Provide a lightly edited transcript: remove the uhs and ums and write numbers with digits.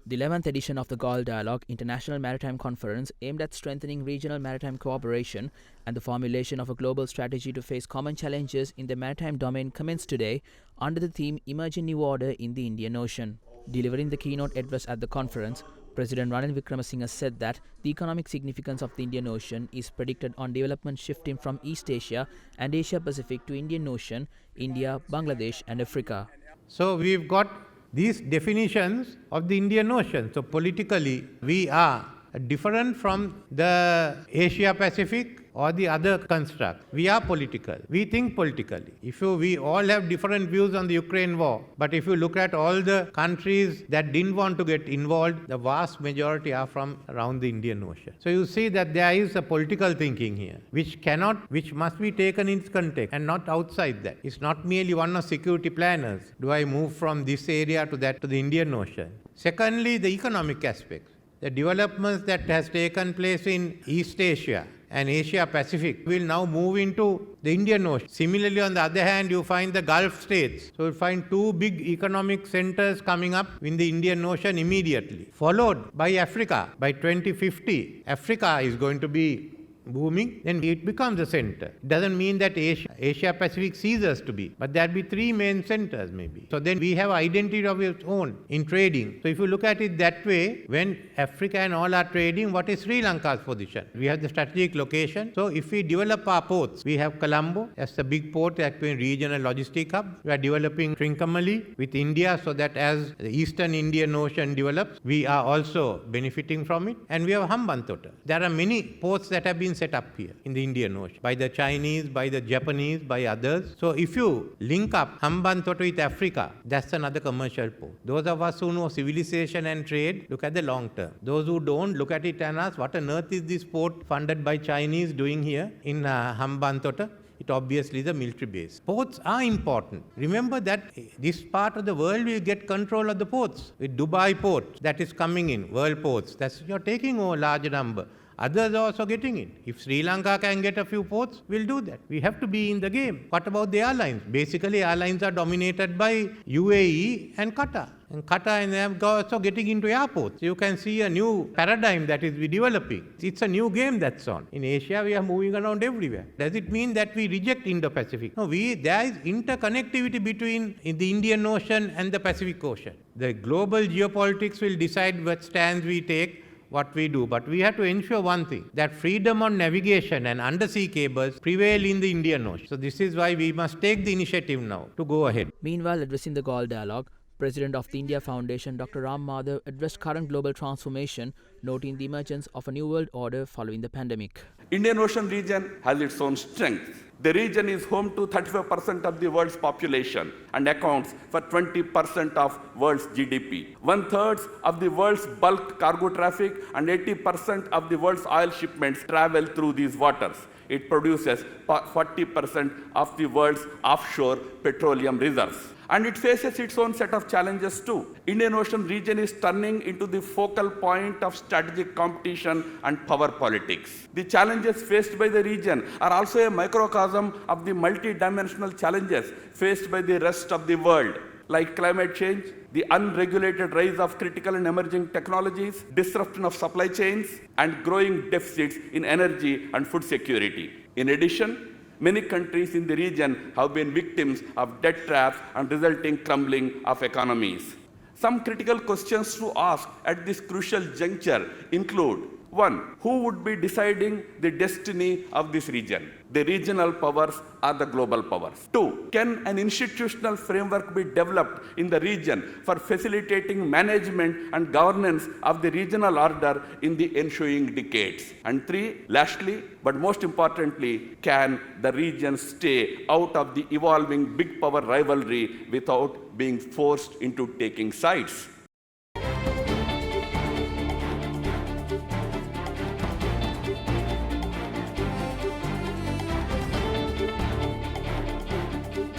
The 11th edition of the Galle Dialogue International Maritime Conference, aimed at strengthening regional maritime cooperation and the formulation of a global strategy to face common challenges in the maritime domain, commenced today under the theme Emerging New Order in the Indian Ocean. Delivering the keynote address at the conference, President Ranil Wickremesinghe said that the economic significance of the Indian Ocean is predicted on development shifting from East Asia and Asia-Pacific to Indian Ocean, India, Bangladesh and Africa. So we've got these definitions of the Indian Ocean. So politically, we are different from the Asia-Pacific or the other construct. We are political. We think politically. We all have different views on the Ukraine war, but if you look at all the countries that didn't want to get involved, the vast majority are from around the Indian Ocean. So you see that there is a political thinking here, which must be taken in context and not outside that. It's not merely one of security planners. Do I move from this area to that to the Indian Ocean? Secondly, the economic aspects. The developments that has taken place in East Asia and Asia Pacific will now move into the Indian Ocean. Similarly, on the other hand, you find the Gulf states. So you find two big economic centers coming up in the Indian Ocean immediately, followed by Africa. By 2050, Africa is going to be booming, then it becomes a center. It doesn't mean that Asia Pacific ceases to be, but there'll be three main centers maybe. So then we have identity of its own in trading. So if you look at it that way, when Africa and all are trading, what is Sri Lanka's position? We have the strategic location. So if we develop our ports, we have Colombo as the big port, that being regional logistic hub. We are developing Trincomalee with India so that as the Eastern Indian Ocean develops, we are also benefiting from it. And we have Hambantota. There are many ports that have been set up here in the Indian Ocean by the Chinese, by the Japanese, by others. So if you link up Hambantota with Africa, that's another commercial port. Those of us who know civilization and trade look at the long term. Those who don't look at it and ask, what on earth is this port funded by Chinese doing here in Hambantota? It obviously is a military base. Ports are important. Remember that this part of the world will get control of the ports. With Dubai port that is coming in, world ports, you're taking a large number. Others are also getting it. If Sri Lanka can get a few ports, we'll do that. We have to be in the game. What about the airlines? Basically, airlines are dominated by UAE and Qatar. And Qatar and them are also getting into airports. You can see a new paradigm that is developing. It's a new game that's on. In Asia, we are moving around everywhere. Does it mean that we reject Indo-Pacific? No, there is interconnectivity between the Indian Ocean and the Pacific Ocean. The global geopolitics will decide what stands we take, what we do. But we have to ensure one thing, that freedom on navigation and undersea cables prevail in the Indian Ocean. So this is why we must take the initiative now to go ahead. Meanwhile, addressing the Galle Dialogue, President of the India Foundation, Dr. Ram Madhav, addressed current global transformation, noting the emergence of a new world order following the pandemic. Indian Ocean region has its own strength. The region is home to 35% of the world's population and accounts for 20% of world's GDP. 1/3 of the world's bulk cargo traffic and 80% of the world's oil shipments travel through these waters. It produces 40% of the world's offshore petroleum reserves. And it faces its own set of challenges too. Indian Ocean region is turning into the focal point of strategic competition and power politics. The challenges faced by the region are also a microcosm of the multi-dimensional challenges faced by the rest of the world, like climate change, the unregulated rise of critical and emerging technologies, disruption of supply chains, and growing deficits in energy and food security. In addition, many countries in the region have been victims of debt traps and resulting crumbling of economies. Some critical questions to ask at this crucial juncture include: 1. Who would be deciding the destiny of this region? The regional powers are the global powers. 2. Can an institutional framework be developed in the region for facilitating management and governance of the regional order in the ensuing decades? And 3. Lastly, but most importantly, can the region stay out of the evolving big power rivalry without being forced into taking sides?